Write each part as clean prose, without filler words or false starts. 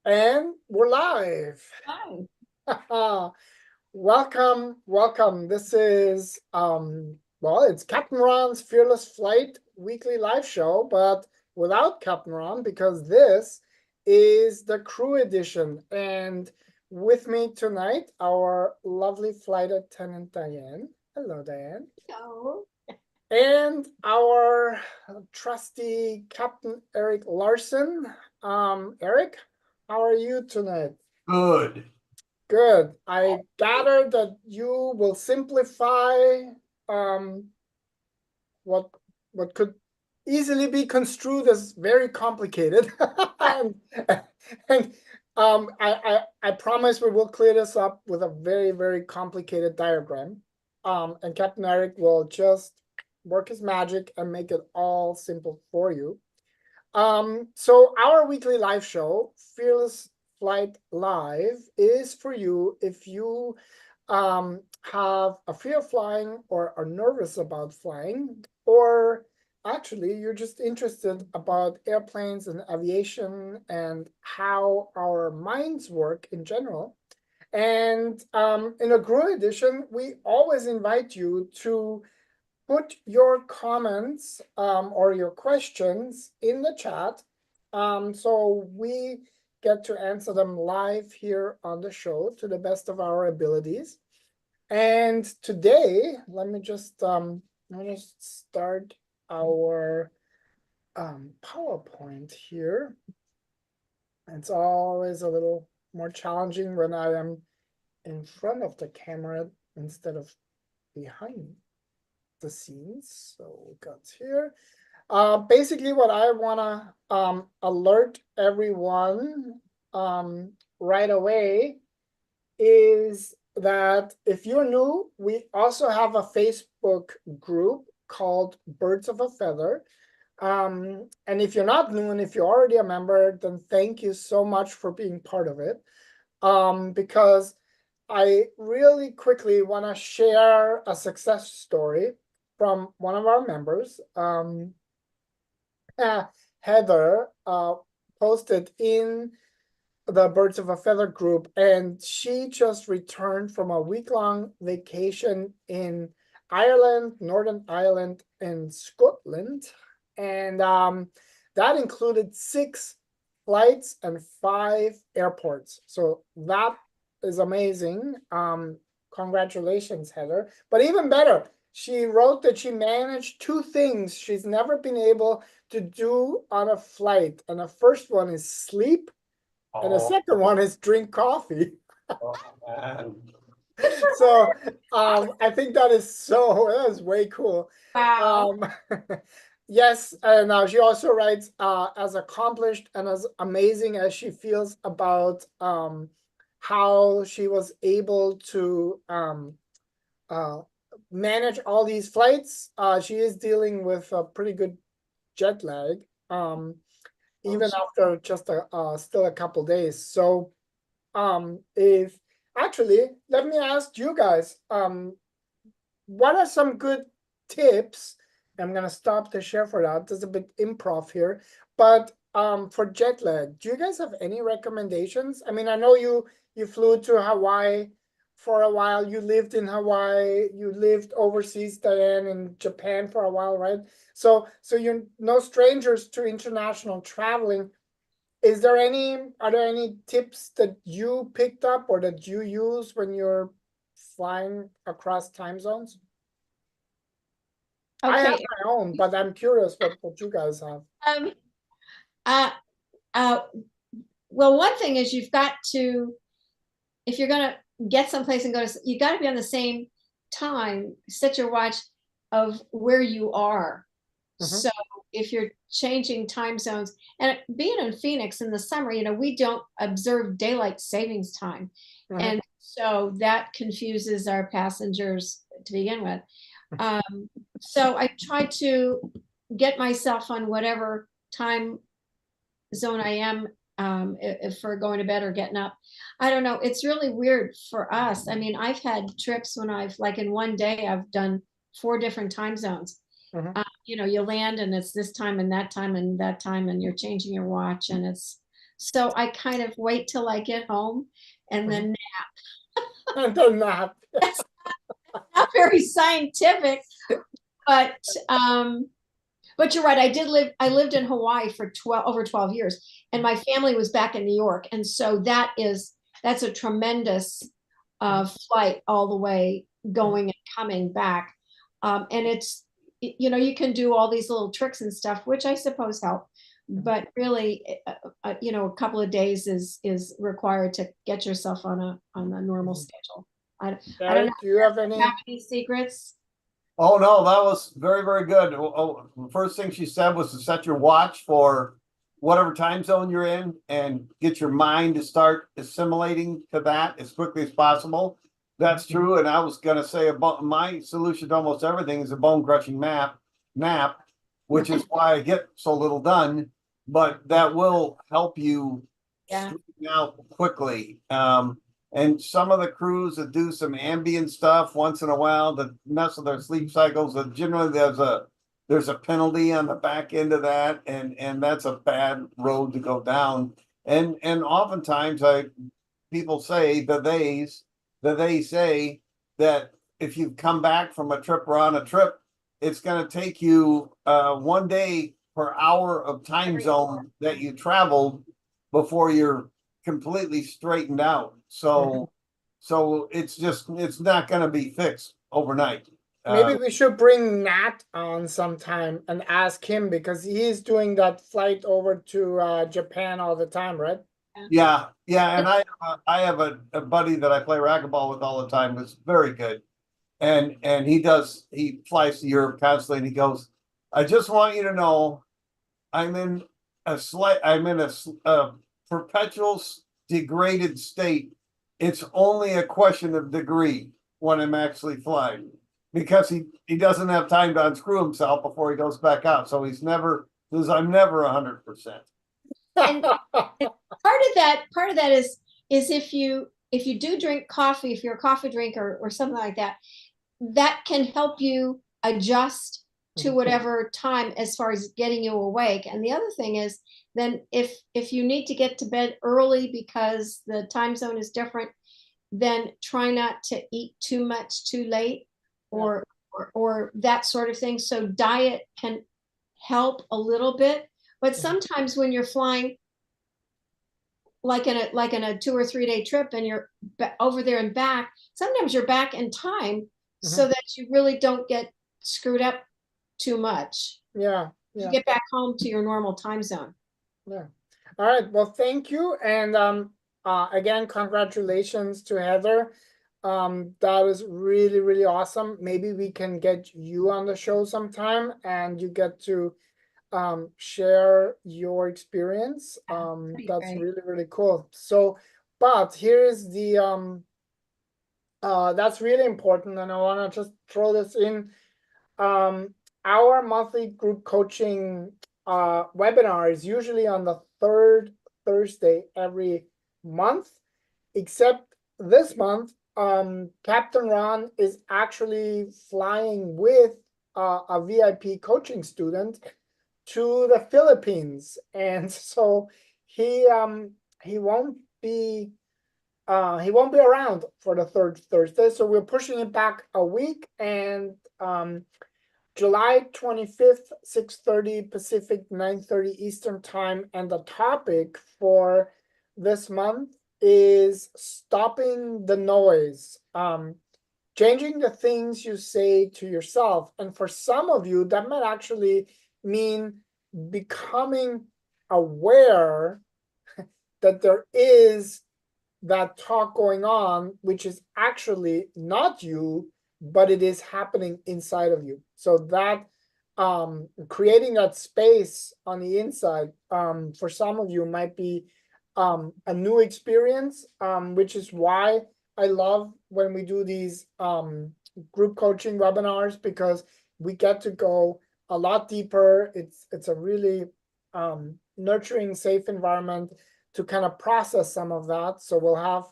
And we're live. Hi. Welcome, welcome. This is well, it's Captain Ron's Fearless Flight weekly live show, but without Captain Ron because this is the crew edition. And with me tonight, our lovely flight attendant Diane. Hello, Diane. Hello. And our trusty Captain Eric Larson. Eric, how are you tonight? Good. Good. I gather that you will simplify um, what what could easily be construed as very complicated, and, and I promise we will clear this up with a very complicated diagram. And Captain Eric will just work his magic and make it all simple for you. So our weekly live show, Fearless Flight Live, is for you if you have a fear of flying or are nervous about flying, or actually you're just interested about airplanes and aviation and how our minds work in general. And in a Grow edition, we always invite you to put your comments or your questions in the chat so we get to answer them live here on the show to the best of our abilities. And today, let me just start our PowerPoint here. It's always a little more challenging when I am in front of the camera instead of behind the scenes. So we got here. Basically, what I want to alert everyone right away is that if you're new, we also have a Facebook group called Birds of a Feather. And if you're not new and if you're already a member, then thank you so much for being part of it. Because I really quickly want to share a success story from one of our members. Heather posted in the Birds of a Feather group, and she just returned from a week-long vacation in Ireland, Northern Ireland, and Scotland. And that included 6 flights and 5 airports. So that is amazing. Congratulations, Heather. But even better, she wrote that she managed 2 things she's never been able to do on a flight. And the first one is sleep, and the second one is drink coffee. Man. So I think that is way cool. Wow. Yes, and she also writes as accomplished and as amazing as she feels about how she was able to manage all these flights. She is dealing with a pretty good jet lag, even after just still a couple days. So if actually, let me ask you guys, what are some good tips? I'm gonna stop the share for that. There's a bit improv here, but for jet lag, do you guys have any recommendations? I mean, I know you flew to Hawaii for a while. You lived in Hawaii. You lived overseas, Diane, in Japan for a while, right? So you're no strangers to international traveling. Are there any tips that you picked up or that you use when you're flying across time zones? I have Okay. my own, but I'm curious what you guys have. Um, uh, uh, well, one thing is you've got to, if you're going to get someplace and go to, you got to be on the same time, set your watch of where you are. So if you're changing time zones, and being in Phoenix in the summer, we don't observe daylight savings time. And so that confuses our passengers to begin with. So I try to get myself on whatever time zone I am, if we're going to bed or getting up. I don't know. It's really weird for us. I mean, I've had trips when like in one day, I've done 4 different time zones. You land and it's this time and that time and that time, and you're changing your watch, and it's So I kind of wait till I get home and then And then nap. not very scientific, but you're right. I lived in Hawaii for over 12 years, and my family was back in New York. And so that's a tremendous flight all the way going and coming back. And you can do all these little tricks and stuff, which I suppose help. But really, a couple of days is required to get yourself on a normal schedule. I don't know. Eric, do you have Do any? you have any secrets? Oh, no, that was very, very good. The first thing she said was to set your watch for whatever time zone you're in and get your mind to start assimilating to that as quickly as possible. That's true. And I was going to say about my solution to almost everything is a bone crushing nap, which is why I get so little done, but that will help you straighten out quickly. And some of the crews that do some ambient stuff once in a while that mess with their sleep cycles, that generally there's a penalty on the back end of that, and that's a bad road to go down. And oftentimes people say that they say that if you come back from a trip or on a trip, it's going to take you 1 day per hour of time zone that you traveled before you're completely straightened out. So it's not going to be fixed overnight. Maybe we should bring Nat on sometime and ask him, because he's doing that flight over to Japan all the time, right? Yeah. And I have a buddy that I play racquetball with all the time who's very good. And he flies to Europe constantly, and he goes, I just want you to know I'm in a perpetual degraded state. It's only a question of degree when I'm actually flying, because he doesn't have time to unscrew himself before he goes back out. So I'm never 100%. And part of that is if you do drink coffee, if you're a coffee drinker or something like that, that can help you adjust to whatever time as far as getting you awake. And the other thing is, then if you need to get to bed early because the time zone is different, then try not to eat too much too late or that sort of thing. So diet can help a little bit, but sometimes when you're flying like in a 2 or 3 day trip and you're over there and back, sometimes you're back in time so that you really don't get screwed up too much. Yeah. You get back home to your normal time zone. Yeah. All right. Well, thank you. And again, congratulations to Heather. That was really, really awesome. Maybe we can get you on the show sometime and you get to share your experience. That's great. really, really cool. So, but here's the that's really important, and I want to just throw this in. Our monthly group coaching webinar is usually on the third Thursday every month, except this month, Capt Ron is actually flying with a VIP coaching student to the Philippines, and so he won't be around for the third Thursday, so we're pushing it back a week, and July 25th, 6:30 Pacific, 9:30 Eastern time, and the topic for this month is stopping the noise, changing the things you say to yourself. And for some of you, that might actually mean becoming aware that there is that talk going on, which is actually not you, but it is happening inside of you. So that creating that space on the inside, for some of you might be a new experience, which is why I love when we do these group coaching webinars, because we get to go a lot deeper. It's a really nurturing, safe environment to kind of process some of that. So we'll have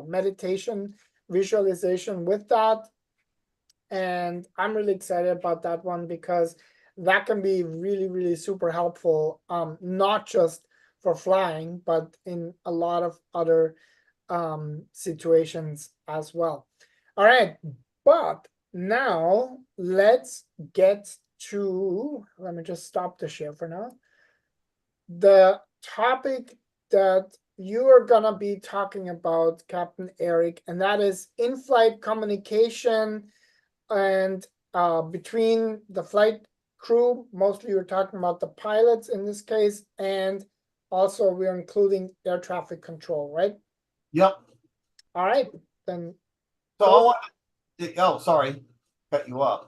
meditation, visualization with that. And I'm really excited about that one, because that can be really, really super helpful, not just for flying, but in a lot of other situations as well. All right, but now let's get to, let me just stop the share for now. The topic that you are gonna be talking about, Captain Eric, and that is in-flight communication and between the flight crew. Mostly you're talking about the pilots in this case, and also we're including air traffic control, right? Yep. All right, then. So I want, oh, sorry, cut you off.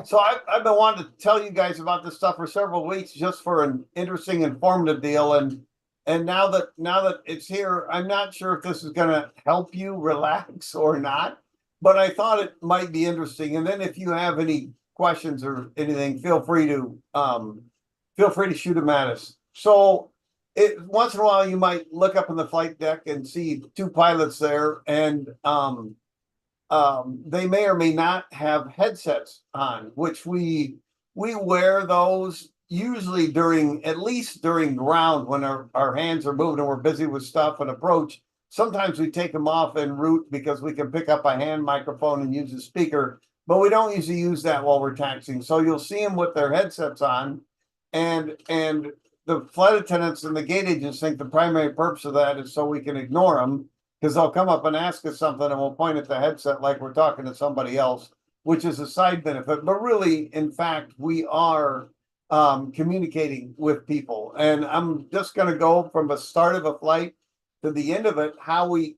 So I've been wanting to tell you guys about this stuff for several weeks, just for an interesting, informative deal. And now that it's here, I'm not sure if this is going to help you relax or not, but I thought it might be interesting. And then if you have any questions or anything, feel free to shoot them at us. So once in a while you might look up in the flight deck and see two pilots there, and they may or may not have headsets on, which we wear those usually at least during ground, when our hands are moving and we're busy with stuff and approach. Sometimes we take them off en route because we can pick up a hand microphone and use a speaker, but we don't usually use that while we're taxiing. So you'll see them with their headsets on, and the flight attendants and the gate agents think the primary purpose of that is so we can ignore them, because they'll come up and ask us something and we'll point at the headset like we're talking to somebody else, which is a side benefit. But really, in fact, we are communicating with people. And I'm just going to go from the start of a flight to the end of it, how we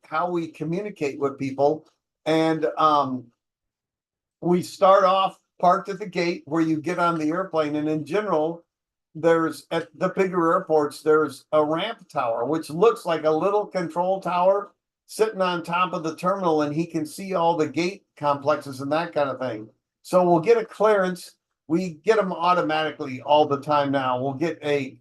communicate with people. And we start off parked at the gate where you get on the airplane. And in general, there's, at the bigger airports, there's a ramp tower, which looks like a little control tower sitting on top of the terminal, and he can see all the gate complexes and that kind of thing. So we'll get a clearance. We get them automatically all the time now. We'll get a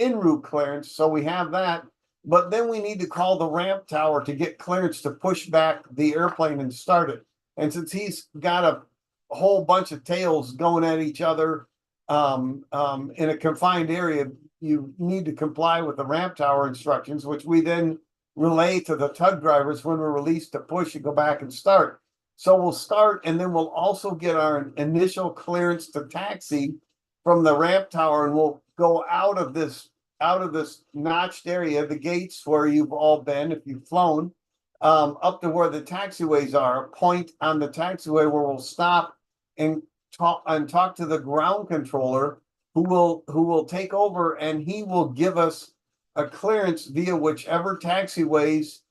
en route clearance, so we have that. But then we need to call the ramp tower to get clearance to push back the airplane and start it. And since he's got a whole bunch of tails going at each other in a confined area, you need to comply with the ramp tower instructions, which we then relay to the tug drivers when we're released to push and go back and start. So we'll start, and then we'll also get our initial clearance to taxi from the ramp tower, and we'll go out of this notched area, the gates where you've all been if you've flown, up to where the taxiways are, a point on the taxiway where we'll stop and talk to the ground controller, who will take over, and he will give us a clearance via whichever taxiways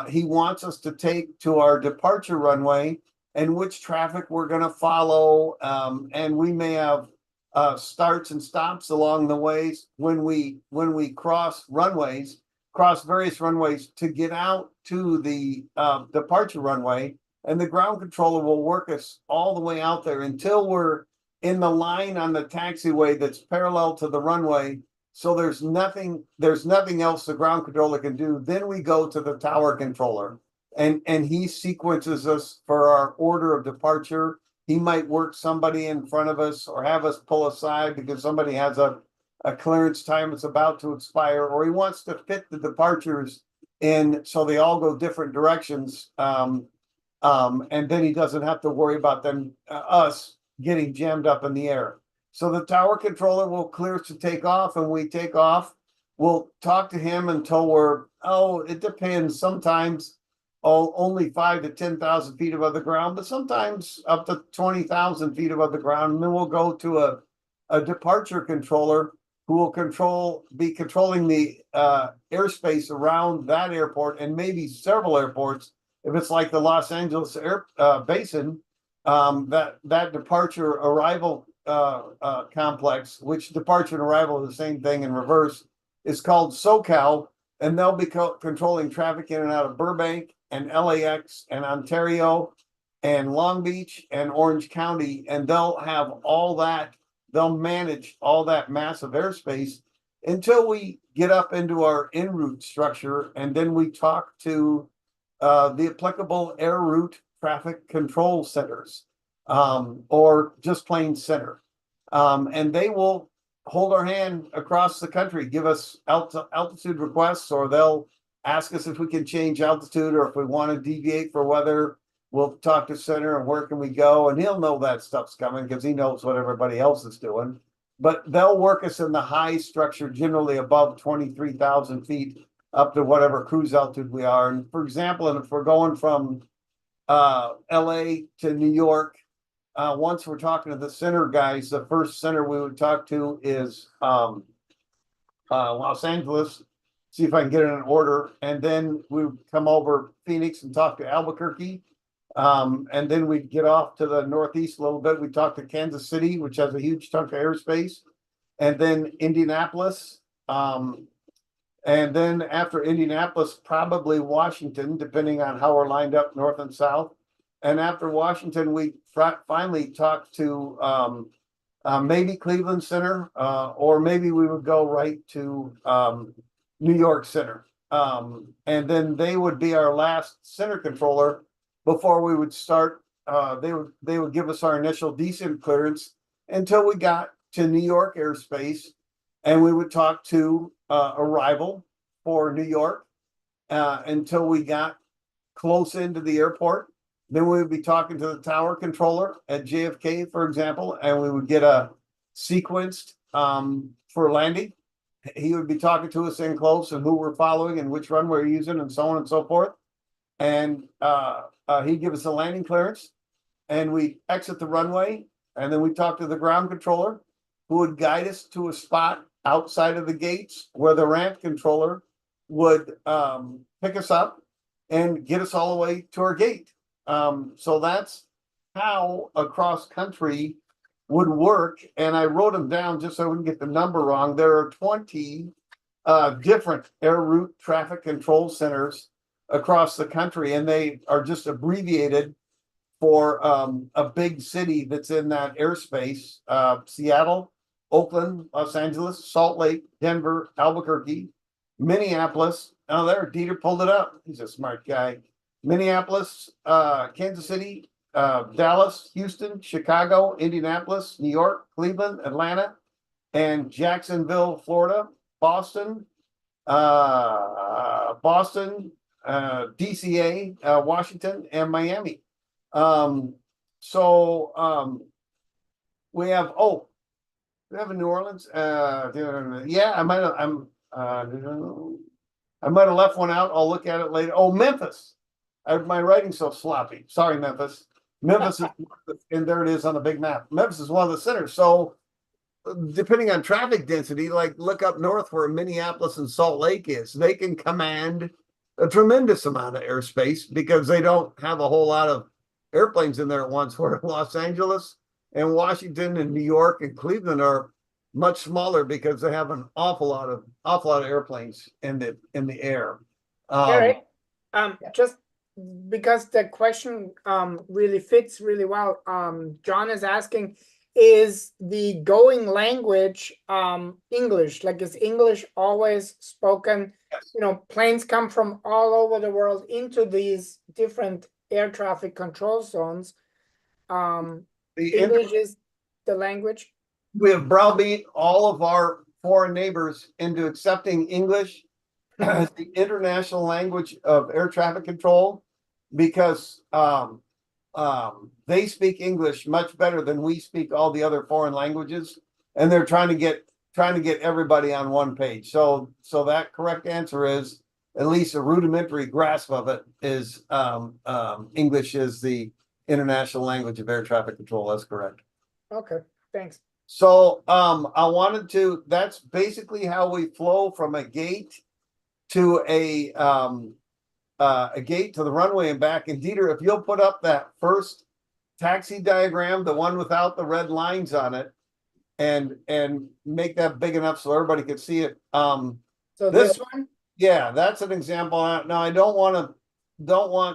he wants us to take to our departure runway, and which traffic we're going to follow. And we may have starts and stops along the ways when we cross various runways to get out to the departure runway. And the ground controller will work us all the way out there until we're in the line on the taxiway that's parallel to the runway. So there's nothing else the ground controller can do. Then we go to the tower controller, and he sequences us for our order of departure. He might work somebody in front of us or have us pull aside because somebody has a clearance time that's about to expire, or he wants to fit the departures in so they all go different directions. And then he doesn't have to worry about us getting jammed up in the air. So the tower controller will clear us to take off, and we take off. We'll talk to him until it depends. Sometimes only 5,000 to 10,000 feet above the ground, but sometimes up to 20,000 feet above the ground. And then we'll go to a departure controller who will be controlling the airspace around that airport, and maybe several airports. If it's like the Los Angeles air basin, that departure arrival complex, which departure and arrival is the same thing in reverse, is called SoCal, and they'll be controlling traffic in and out of Burbank and LAX and Ontario and Long Beach and Orange County, and they'll have all that. They'll manage all that massive airspace until we get up into our en route structure, and then we talk to the applicable air route traffic control centers, or just plain center. And they will hold our hand across the country, give us altitude requests, or they'll ask us if we can change altitude or if we want to deviate for weather. We'll talk to center and where can we go, and he'll know that stuff's coming because he knows what everybody else is doing. But they'll work us in the high structure, generally above 23,000 feet, up to whatever cruise altitude we are. And for example, and if we're going from LA to New York, once we're talking to the center guys, the first center we would talk to is Los Angeles, see if I can get it in order. And then we would come over Phoenix and talk to Albuquerque. And then we'd get off to the northeast a little bit. We talk to Kansas City, which has a huge chunk of airspace, and then Indianapolis. And then after Indianapolis, probably Washington, depending on how we're lined up north and south. And after Washington, we finally talked to maybe Cleveland Center, or maybe we would go right to New York Center. And then they would be our last center controller before we would start. They would give us our initial descent clearance until we got to New York airspace, and we would talk to arrival for New York until we got close into the airport. Then we would be talking to the tower controller at JFK, for example, and we would get a sequenced for landing. He would be talking to us in close and who we're following and which runway we're using and so on and so forth. And he'd give us a landing clearance, and we exit the runway, and then we talk to the ground controller, who would guide us to a spot outside of the gates where the ramp controller would pick us up and get us all the way to our gate. So that's how a cross country would work. And I wrote them down just so I wouldn't get the number wrong. There are 20 different air route traffic control centers across the country, and they are just abbreviated for a big city that's in that airspace: Seattle, Oakland, Los Angeles, Salt Lake, Denver, Albuquerque, Minneapolis. Oh, there, Dieter pulled it up. He's a smart guy. Minneapolis, Kansas City, Dallas, Houston, Chicago, Indianapolis, New York, Cleveland, Atlanta, and Jacksonville, Florida, Boston, DCA, Washington, and Miami. We have in New Orleans. Yeah, I might have left one out. I'll look at it later. Oh, Memphis. My writing's so sloppy. Sorry, Memphis. Memphis is, and there it is on the big map. Memphis is one of the centers. So depending on traffic density, like look up north where Minneapolis and Salt Lake is, they can command a tremendous amount of airspace because they don't have a whole lot of airplanes in there at once, where Los Angeles and Washington and New York and Cleveland are much smaller because they have an awful lot of airplanes in the air. Eric, just because the question really fits really well. John is asking, is the going language English? Like, is English always spoken? Yes. You know, planes come from all over the world into these different air traffic control zones. English is the language. We have browbeat all of our foreign neighbors into accepting English as the international language of air traffic control, because they speak English much better than we speak all the other foreign languages, and they're trying to get everybody on one page. So that correct answer is, at least a rudimentary grasp of it is, English is the international language of air traffic control. That's correct. Okay, thanks. So that's basically how we flow from a gate to a gate to the runway and back. And Dieter, if you'll put up that first taxi diagram, the one without the red lines on it, and make that big enough so everybody can see it. So this one? Yeah, that's an example. Now I don't want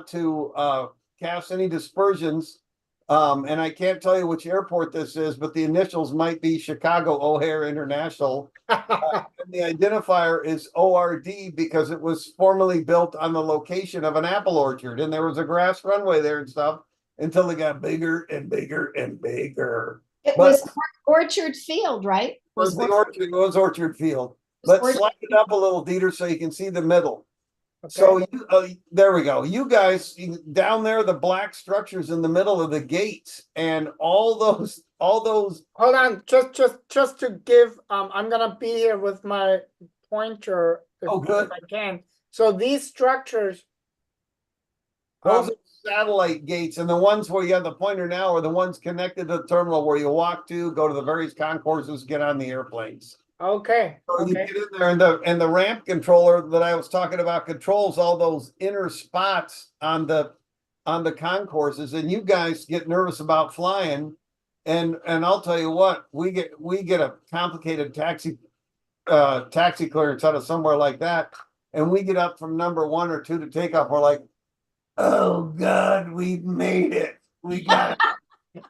to cast any dispersions. And I can't tell you which airport this is, but the initials might be Chicago O'Hare International. And the identifier is ORD because it was formerly built on the location of an apple orchard, and there was a grass runway there and stuff until it got bigger and bigger and bigger. It But- was Orchard Field, right? was the orchard, it was Orchard Field. Was Let's slide it up a little, Dieter, so you can see the middle. Okay. So there we go. You guys down there, the black structures in the middle of the gates, and all those. Hold on, just to give, I'm gonna be here with my pointer if, Oh, good. if I can. So these structures, Those are satellite gates, and the ones where you have the pointer now are the ones connected to the terminal where you walk to, go to the various concourses, get on the airplanes. okay, So you okay, get in there, and the ramp controller that I was talking about controls all those inner spots on the concourses, and you guys get nervous about flying, and I'll tell you what, we get a complicated taxi clearance out of somewhere like that, and we get up from number 1 or 2 to takeoff, we're like, oh God, we made it. We got it.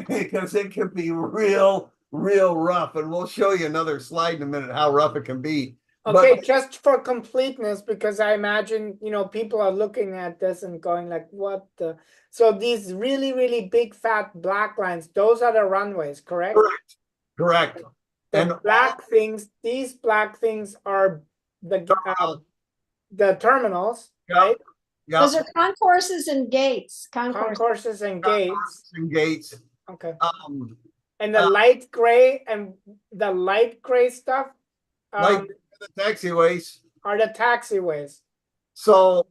Because it can be real rough. And we'll show you another slide in a minute how rough it can be. okay, But just for completeness, because I imagine, people are looking at this and going like, what the, so these really big fat black lines, those are the runways, correct? correct. The And black things, these black things are the terminals, Yep. right? Yeah, Those are concourses and gates. Concourses. Concourses and gates. and gates. Okay. Um, And the light gray stuff like the taxiways. are the taxiways. So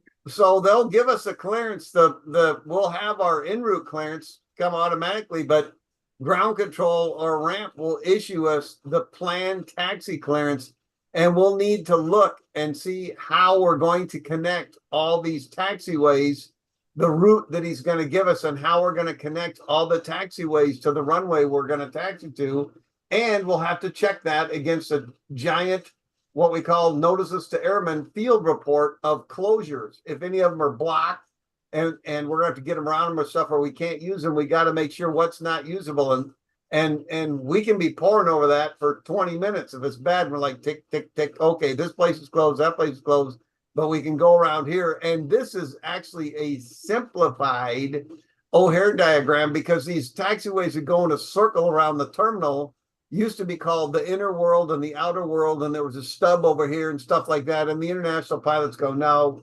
they'll give us a clearance. We'll have our en route clearance come automatically, but ground control or ramp will issue us the planned taxi clearance, and we'll need to look and see how we're going to connect all these taxiways, the route that he's going to give us, and how we're going to connect all the taxiways to the runway we're going to taxi to. And we'll have to check that against a giant, what we call notices to airmen field report of closures. If any of them are blocked and we're going to have to get them around them or stuff, or we can't use them, we got to make sure what's not usable. And we can be pouring over that for 20 minutes. If it's bad, we're like, tick, tick, tick. Okay, this place is closed, that place is closed, but we can go around here. And this is actually a simplified O'Hare diagram, because these taxiways that go in a circle around the terminal used to be called the inner world and the outer world, and there was a stub over here and stuff like that. And the international pilots go, no,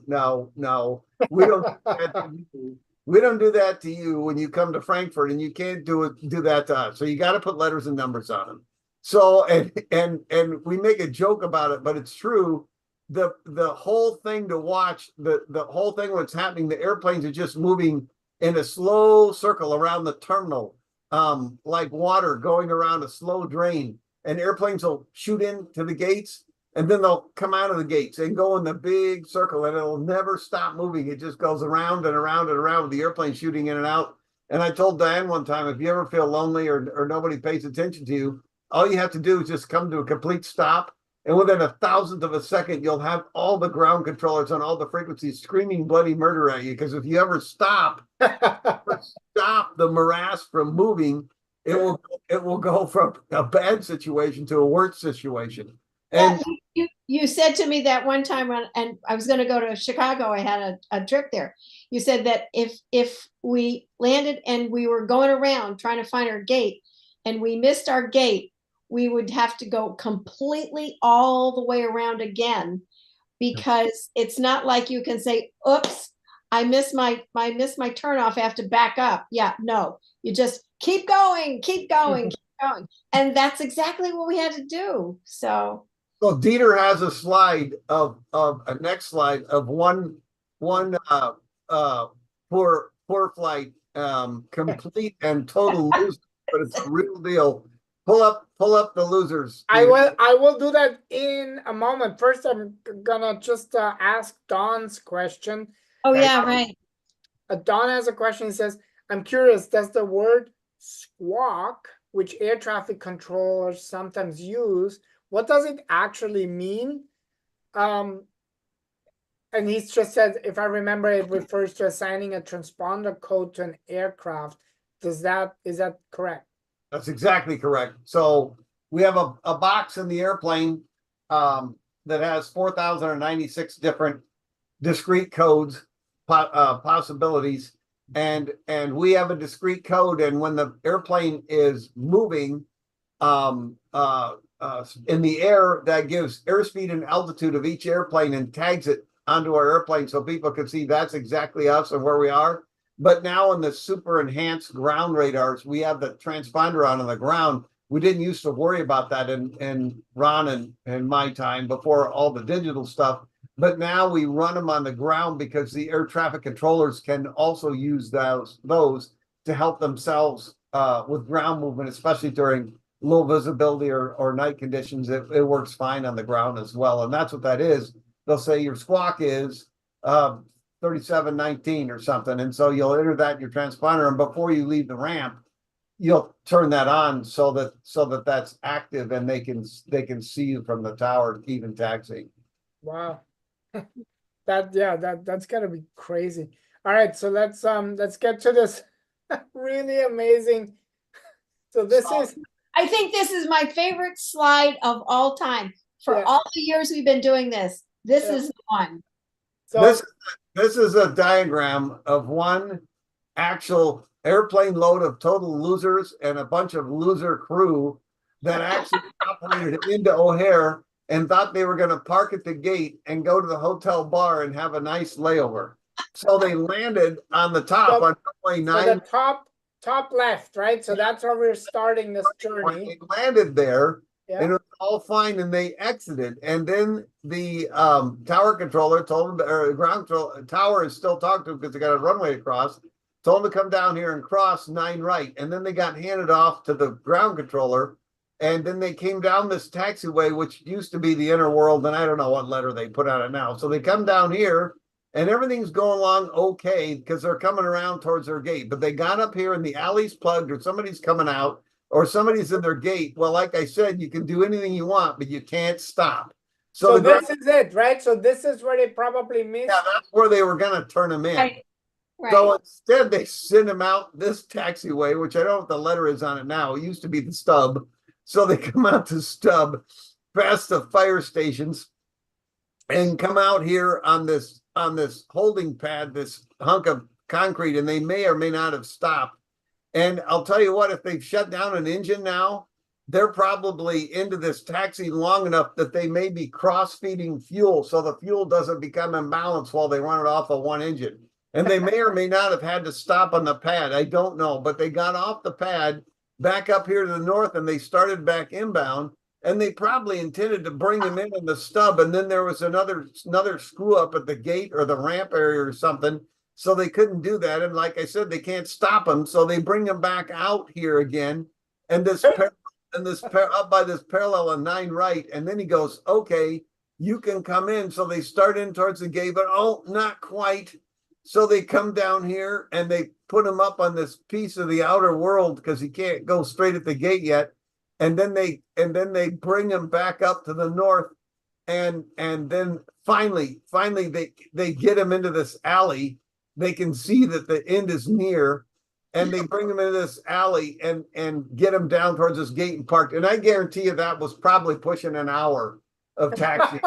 we don't do that to you. We don't do that to you when you come to Frankfurt, and you can't do that to us. So you got to put letters and numbers on them. So and we make a joke about it, but it's true. The whole thing to watch, the whole thing what's happening, the airplanes are just moving in a slow circle around the terminal, like water going around a slow drain, and airplanes will shoot into the gates, and then they'll come out of the gates and go in the big circle, and it'll never stop moving. It just goes around and around and around with the airplane shooting in and out. And I told Diane one time, if you ever feel lonely or nobody pays attention to you, all you have to do is just come to a complete stop. And within a thousandth of a second, you'll have all the ground controllers on all the frequencies screaming bloody murder at you. Because if you ever stop the morass from moving, it will go from a bad situation to a worse situation. And You said to me that one time and I was going to go to Chicago, I had a trip there. You said that if we landed and we were going around trying to find our gate and we missed our gate, we would have to go completely all the way around again, because it's not like you can say, oops, I missed my turnoff, I have to back up. Yeah, no, you just keep going. And that's exactly what we had to do. So Dieter has a slide of a next slide of one poor flight, complete and total loser, but it's a real deal. Pull up the losers. I will do that in a moment. First, I'm gonna just ask Don's question. oh yeah, right. Don has a question. He says, I'm curious, does the word squawk, which air traffic controllers sometimes use, what does it actually mean? And he's just said, if I remember, it refers to assigning a transponder code to an aircraft. Is that correct? That's exactly correct. So we have a box in the airplane that has 4,096 different discrete codes, possibilities. and we have a discrete code, and when the airplane is moving in the air, that gives airspeed and altitude of each airplane and tags it onto our airplane so people can see that's exactly us and where we are. But now in the super enhanced ground radars, we have the transponder on the ground. We didn't used to worry about that in Ron and my time before all the digital stuff. But now we run them on the ground because the air traffic controllers can also use those to help themselves with ground movement, especially during low visibility or night conditions. It works fine on the ground as well. And that's what that is. They'll say your squawk is 3719 or something. And so you'll enter that in your transponder. And before you leave the ramp, you'll turn that on so that that's active and they can see you from the tower, even taxiing. Wow. That's gotta be crazy. All right, so let's get to this really amazing. So this is, I think this is my favorite slide of all time. For all the years we've been doing this, this is the one. so This is a diagram of one actual airplane load of total losers and a bunch of loser crew that actually operated into O'Hare and thought they were going to park at the gate and go to the hotel bar and have a nice layover. So they landed on the top on runway 9. So the top left, right? So that's where we're starting this journey. They landed there, Yeah. and it was all fine, and they exited. And then the tower controller told them, or the ground tower is still talking to them because they got a runway across, told them to come down here and cross 9 right. And then they got handed off to the ground controller. And then they came down this taxiway, which used to be the inner world, and I don't know what letter they put on it now. So they come down here, and everything's going along okay because they're coming around towards their gate. But they got up here, and the alley's plugged, or somebody's coming out, or somebody's in their gate. Well, like I said, you can do anything you want, but you can't stop. So this is it, right? So this is where they probably missed. Yeah, that's where they were going to turn them in. Right. So instead, they send them out this taxiway, which I don't know what the letter is on it now. It used to be the stub. So they come out to stub past the fire stations and come out here on this holding pad, this hunk of concrete, and they may or may not have stopped. And I'll tell you what, if they've shut down an engine now, they're probably into this taxi long enough that they may be cross-feeding fuel so the fuel doesn't become imbalanced while they run it off of one engine. And they may or may not have had to stop on the pad. I don't know, but they got off the pad back up here to the north and they started back inbound, and they probably intended to bring them in the stub. And then there was another screw up at the gate or the ramp area or something. So they couldn't do that. And like I said, they can't stop them. So they bring them back out here again. And up by this parallel on 9 right. And then he goes, okay, you can come in. So they start in towards the gate, but oh, not quite. So they come down here and they put him up on this piece of the outer world because he can't go straight at the gate yet. And then they bring him back up to the north. And then finally they get him into this alley. They can see that the end is near, and they bring him into this alley and get him down towards this gate and parked. And I guarantee you that was probably pushing an hour of taxi.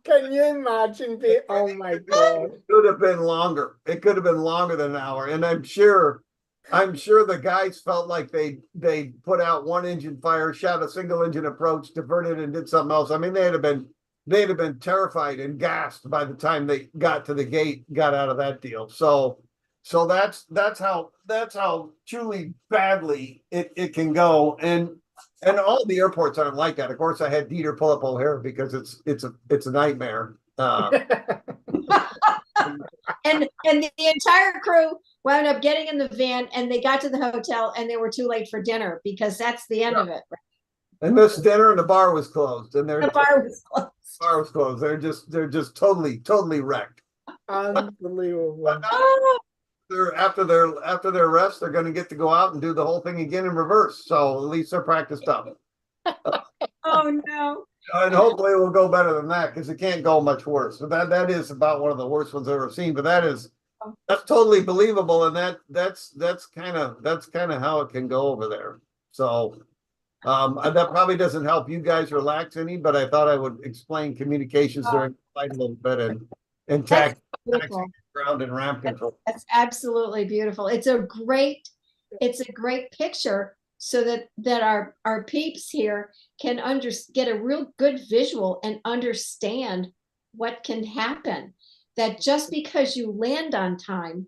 Can you imagine? Oh my God. It could have been longer. It could have been longer than an hour. And I'm sure the guys felt like they put out one engine fire, shot a single engine approach, diverted and did something else. I mean, they'd have been terrified and gassed by the time they got to the gate, got out of that deal. So that's how truly badly it can go. And all the airports aren't like that. Of course, I had Dieter pull up O'Hare because it's a nightmare. And the entire crew wound up getting in the van, and they got to the hotel, and they were too late for dinner because that's the end of it. Right? And this dinner and the bar was closed, and The bar was closed. bar was closed. They're just totally wrecked. Unbelievable. But now, after their rest, they're going to get to go out and do the whole thing again in reverse. So at least they're practiced up. Oh no! And hopefully it will go better than that because it can't go much worse. So that is about one of the worst ones I've ever seen. But that's totally believable, and that's kind of how it can go over there. So that probably doesn't help you guys relax any, but I thought I would explain communications during the flight a little bit And That's taxi, beautiful. ground and ramp control. That's absolutely beautiful. It's a great picture so that our peeps here can get a real good visual and understand what can happen. That just because you land on time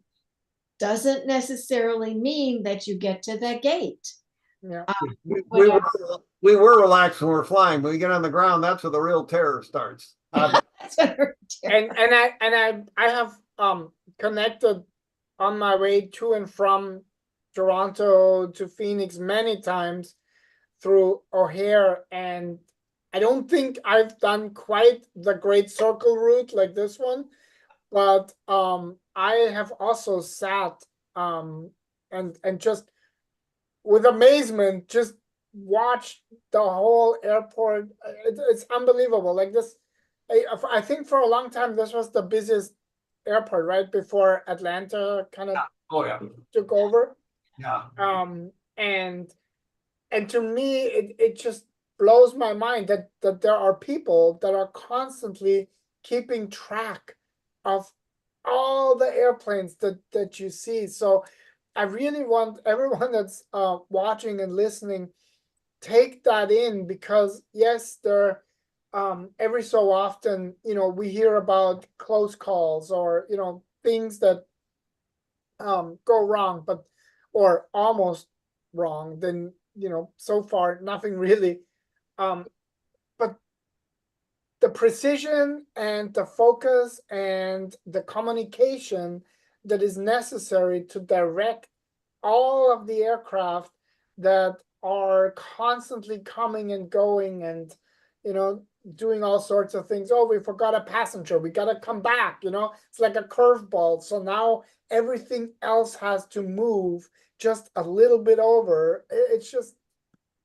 doesn't necessarily mean that you get to the gate. Yeah. We were relaxed when we're flying, but we get on the ground, that's where the real terror starts. That's what we're doing. And I have connected on my way to and from Toronto to Phoenix many times through O'Hare, and I don't think I've done quite the Great Circle route like this one, but I have also sat and just with amazement just watched the whole airport. It's unbelievable. Like this, I think for a long time this was the busiest airport, right before Atlanta kind of Oh yeah. took over. Yeah. And to me, it just blows my mind that there are people that are constantly keeping track of all the airplanes that you see. So I really want everyone that's watching and listening, take that in, because yes, there every so often, we hear about close calls or things that go wrong, but or almost wrong. Then so far nothing really. But the precision and the focus and the communication that is necessary to direct all of the aircraft that are constantly coming and going and doing all sorts of things. Oh, we forgot a passenger, we got to come back. It's like a curveball. So now everything else has to move just a little bit over. It's just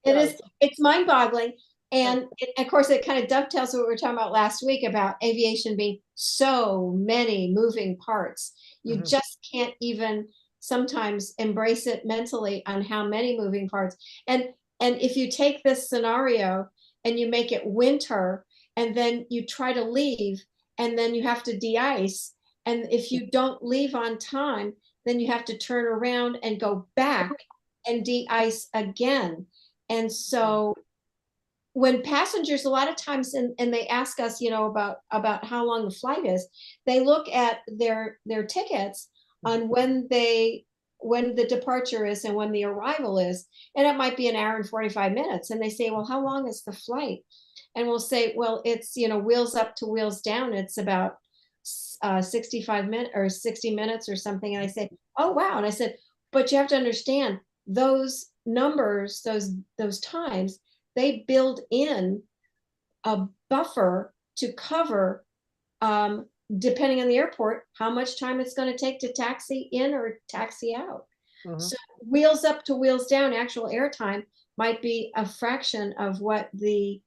It's mind-boggling. And of course, it kind of dovetails what we were talking about last week about aviation being so many moving parts. You just can't even sometimes embrace it mentally on how many moving parts. And if you take this scenario and you make it winter, and then you try to leave, and then you have to de-ice, and if you don't leave on time, then you have to turn around and go back and de-ice again. And so when passengers, a lot of times, and they ask us, about how long the flight is, they look at their tickets on when the departure is and when the arrival is, and it might be an hour and 45 minutes. And they say, well, how long is the flight? And we'll say, well, it's, wheels up to wheels down. It's about 65 minutes or 60 minutes or something. And I say, oh, wow. And I said, but you have to understand those numbers, those times, they build in a buffer to cover, depending on the airport, how much time it's going to take to taxi in or taxi out. So wheels up to wheels down, actual airtime might be a fraction of what the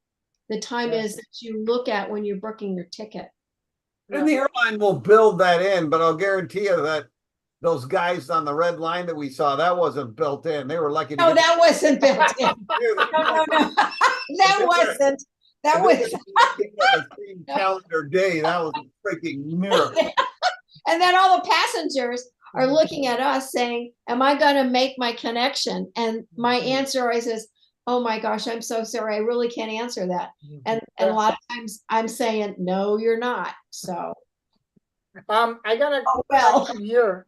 time is that you look at when you're booking your ticket. And the airline will build that in, but I'll guarantee you that those guys on the red line that we saw, that wasn't built in. They were lucky to No, that wasn't built in. No. That wasn't. That was the same calendar day. That was a freaking miracle. And then all the passengers are looking at us saying, am I going to make my connection? And my answer always is, oh my gosh, I'm so sorry. I really can't answer that. And a lot of times I'm saying, no, you're not. So I got a question here.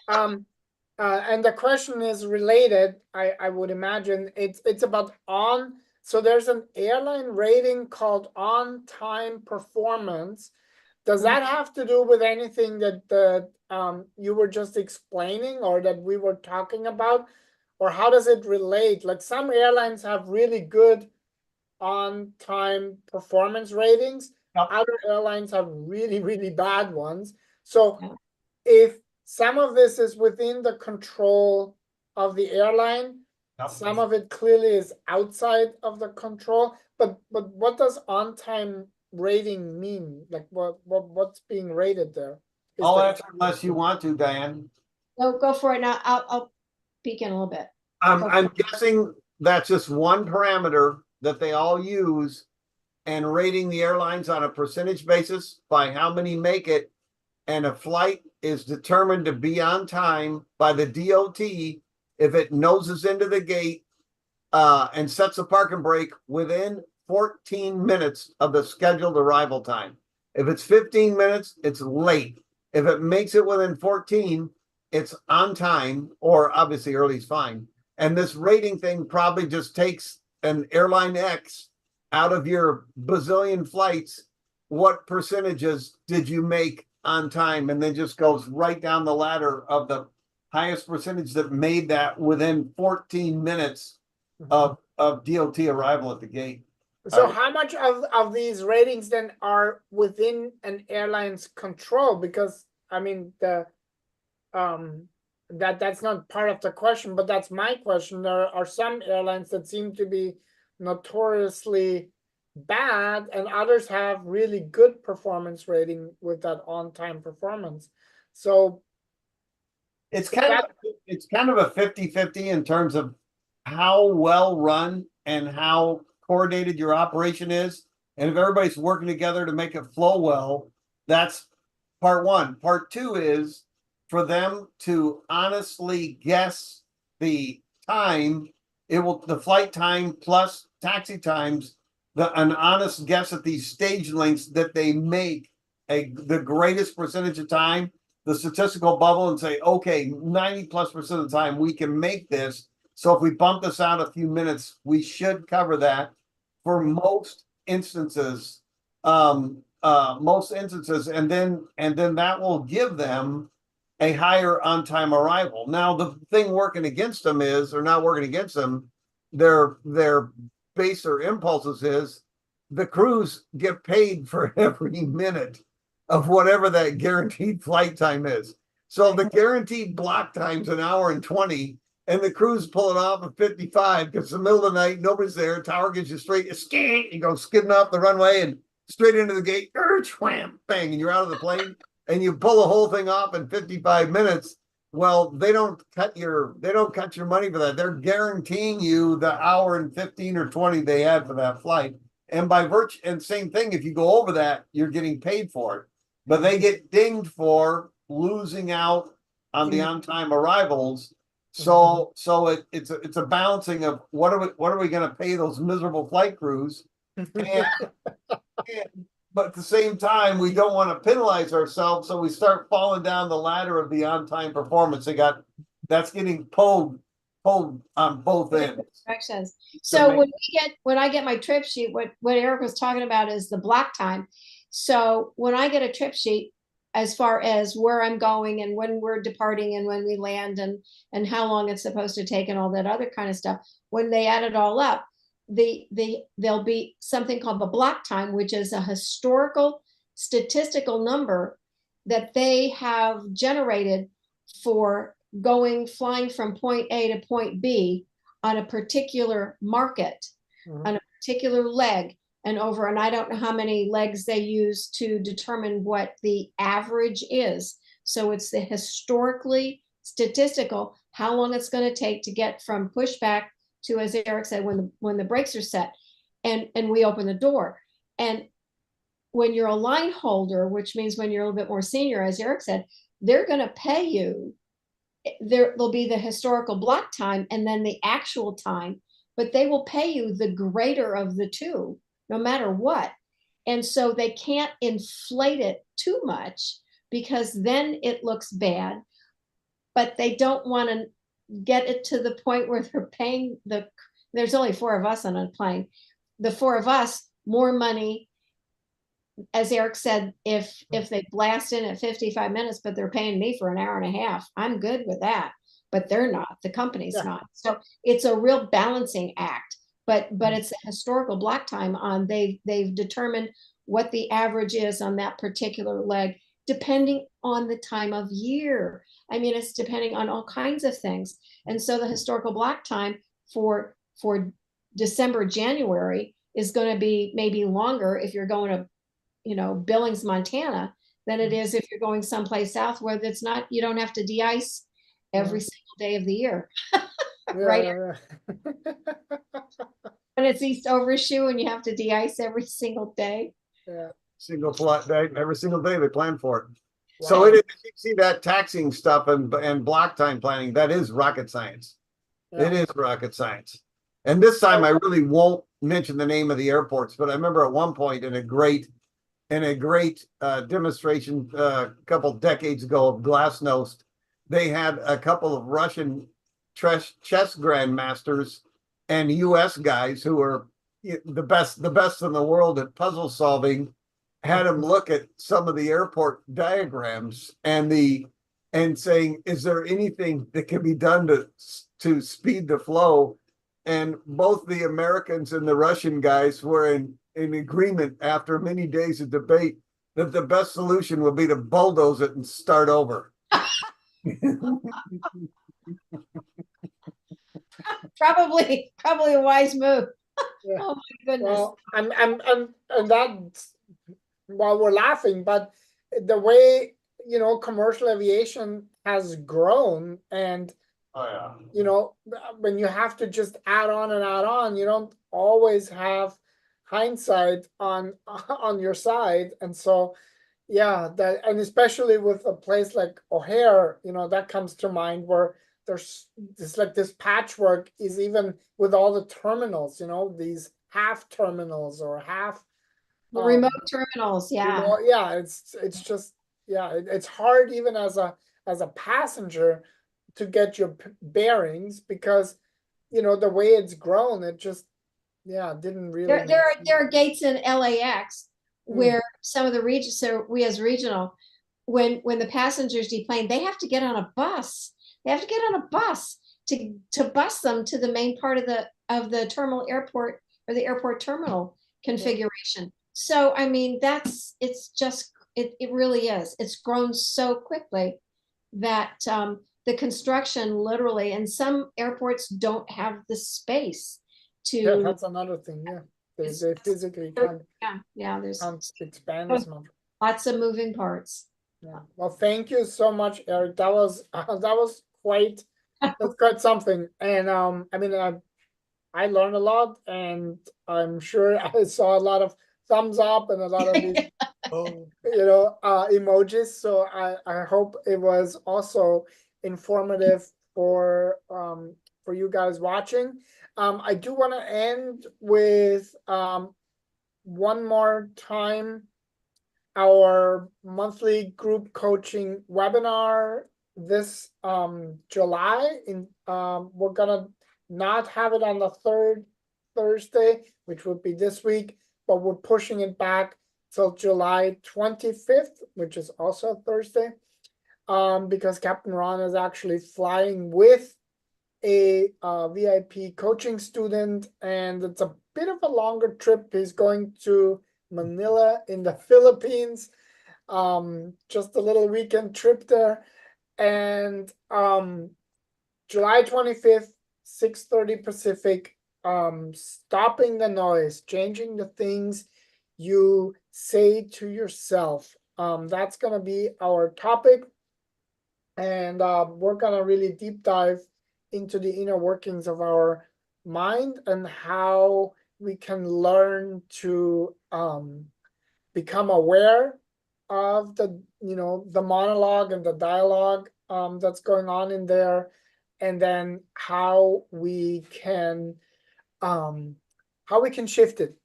And the question is related. I would imagine it's about so there's an airline rating called on-time performance. Does that have to do with anything that you were just explaining or that we were talking about? Or how does it relate? Like some airlines have really good on-time performance ratings. Other airlines have really, really bad ones. So if some of this is within the control of the airline, some of it clearly is outside of the control. But what does on-time rating mean? Like what's being rated there? I'll answer unless you want to, Diane. No, go for it. Now I'll peek in a little bit. I'm guessing that's just one parameter that they all use, and rating the airlines on a percentage basis by how many make it and a flight is determined to be on time by the DOT if it noses into the gate and sets a parking brake within 14 minutes of the scheduled arrival time. If it's 15 minutes, it's late. If it makes it within 14, it's on time, or obviously early is fine. And this rating thing probably just takes an airline X out of your bazillion flights. What percentages did you make on time? And then just goes right down the ladder of the highest percentage that made that within 14 minutes of DOT arrival at the gate. So how much of these ratings then are within an airline's control? Because I mean that's not part of the question, but that's my question. There are some airlines that seem to be notoriously bad, and others have really good performance rating with that on-time performance. So it's kind of a 50-50 in terms of how well run and how coordinated your operation is. And if everybody's working together to make it flow well, that's part one. Part two is for them to honestly guess the time. The flight time plus taxi times, an honest guess at these stage lengths that they make the greatest percentage of time, the statistical bubble, and say, okay, 90+% of the time we can make this. So if we bump this out a few minutes, we should cover that for most instances. And then that will give them a higher on-time arrival. Now, the thing working against them is, or not working against them, their baser impulses is the crews get paid for every minute of whatever that guaranteed flight time is. So the guaranteed block time's an hour and 20, and the crews pull it off at 55 because it's the middle of the night, nobody's there, tower gives you straight, you go skidding off the runway and straight into the gate, wham, bang, and you're out of the plane, and you pull the whole thing off in 55 minutes. Well, they don't cut your money for that. They're guaranteeing you the hour and 15 or 20 they had for that flight. And by virtue, and same thing, if you go over that, you're getting paid for it. But they get dinged for losing out on the on-time arrivals. So it's a balancing of what are we going to pay those miserable flight crews, but at the same time we don't want to penalize ourselves, so we start falling down the ladder of the on-time performance. That's getting pulled on both ends. Directions. So when I get my trip sheet, what Eric was talking about is the block time. So when I get a trip sheet, as far as where I'm going and when we're departing and when we land and how long it's supposed to take and all that other kind of stuff, when they add it all up, there'll be something called the block time, which is a historical statistical number that they have generated for flying from point A to point B on a particular market, on a particular leg. And I don't know how many legs they use to determine what the average is. So it's the historically statistical, how long it's going to take to get from pushback to, as Eric said, when the brakes are set, and we open the door. And when you're a line holder, which means when you're a little bit more senior, as Eric said, they're going to pay you. There'll be the historical block time and then the actual time, but they will pay you the greater of the two, no matter what. And so they can't inflate it too much because then it looks bad, but they don't want to get it to the point where they're paying there's only 4 of us on a plane, the 4 of us more money. As Eric said, if they blast in at 55 minutes, but they're paying me for an hour and a half, I'm good with that, but they're not, the company's not. So it's a real balancing act. But it's a historical block time on they've determined what the average is on that particular leg, depending on the time of year. I mean, it's depending on all kinds of things. And so the historical block time for December, January is going to be maybe longer if you're going to, Billings, Montana, than it is if you're going someplace south where it's not, you don't have to de-ice every single day of the year. Right. When it's East Overshoe and you have to de-ice every single day. Single flight day, every single day they plan for it. So Wow. it is, you see that taxiing stuff and block time planning, that is rocket science. It Yeah. is rocket science. And this time I really won't mention the name of the airports, but I remember at one point in a great demonstration a couple decades ago of Glasnost, they had a couple of Russian chess grandmasters and US guys who were the best in the world at puzzle solving, had them look at some of the airport diagrams and saying, is there anything that can be done to speed the flow? And both the Americans and the Russian guys were in agreement after many days of debate that the best solution would be to bulldoze it and start over. Probably a wise move. Yeah. Oh my goodness. Well, and that, while we're laughing, but the way, commercial aviation has grown, and Oh yeah. when you have to just add on and add on, you don't always have hindsight on your side. And so yeah, that, and especially with a place like O'Hare, that comes to mind, where there's this patchwork is even with all the terminals, these half terminals or half The remote terminals, yeah. yeah, it's just, yeah, it's hard even as a passenger to get your bearings, because the way it's grown, it just, yeah, didn't really There are gates in LAX where some of the regions, so we as regional, when the passengers deplane, they have to get on a bus. They have to get on a bus to bus them to the main part of the terminal airport, or the airport terminal configuration. So I mean, it really is. It's grown so quickly that the construction literally, and some airports don't have the space to. Yeah, that's another thing. Yeah, they physically can't. Yeah. There's expand as much. Lots of moving parts. Yeah. Well, thank you so much, Eric. That was quite that's quite something. And I mean, I learned a lot, and I'm sure I saw a lot of thumbs up and a lot of these, emojis. So I hope it was also informative for you guys watching. I do want to end with one more time our monthly group coaching webinar this July. We're gonna not have it on the third Thursday, which would be this week, but we're pushing it back till July 25th, which is also Thursday, because Captain Ron is actually flying with a VIP coaching student, and it's a bit of a longer trip. He's going to Manila in the Philippines, just a little weekend trip there. And July 25th, 6:30 Pacific, stopping the noise, changing the things you say to yourself. That's gonna be our topic, and we're gonna really deep dive into the inner workings of our mind and how we can learn to become aware of the the monologue and the dialogue that's going on in there, and then how we can shift it.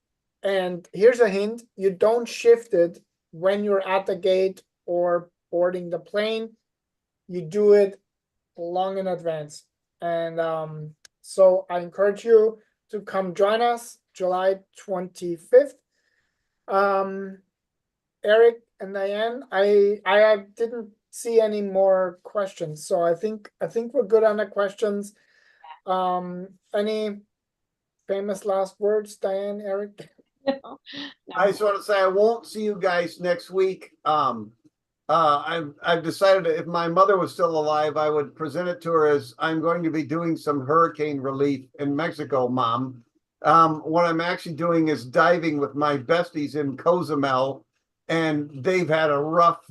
And here's a hint: you don't shift it when you're at the gate or boarding the plane. You do it long in advance. And so I encourage you to come join us July 25th. Eric and Diane, I didn't see any more questions, so I think we're good on the questions. Any famous last words, Diane, Eric? No. I just want to say I won't see you guys next week. I've decided if my mother was still alive, I would present it to her as I'm going to be doing some hurricane relief in Mexico, Mom. What I'm actually doing is diving with my besties in Cozumel, and they've had a rough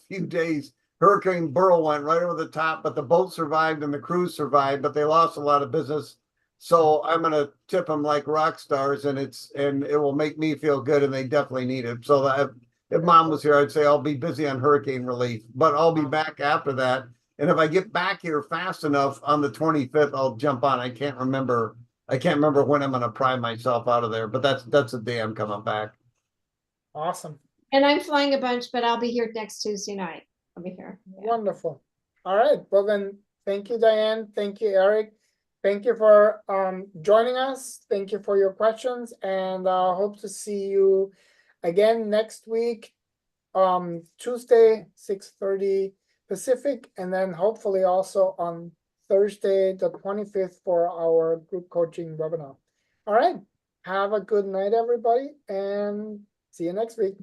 few days. Hurricane Burl went right over the top, but the boat survived and the crew survived, but they lost a lot of business. So I'm going to tip them like rock stars, and it will make me feel good, and they definitely need it. So if mom was here, I'd say I'll be busy on hurricane relief, but I'll be back after that. And if I get back here fast enough on the 25th, I'll jump on. I can't remember when I'm gonna pry myself out of there, but that's the day I'm coming back. Awesome. And I'm flying a bunch, but I'll be here next Tuesday night. I'll be here. Yeah. Wonderful. All right. Well then, thank you, Diane. Thank you, Eric. Thank you for joining us. Thank you for your questions, and hope to see you again next week, Tuesday, 6:30 Pacific, and then hopefully also on Thursday, the 25th for our group coaching webinar. All right. Have a good night, everybody, and see you next week.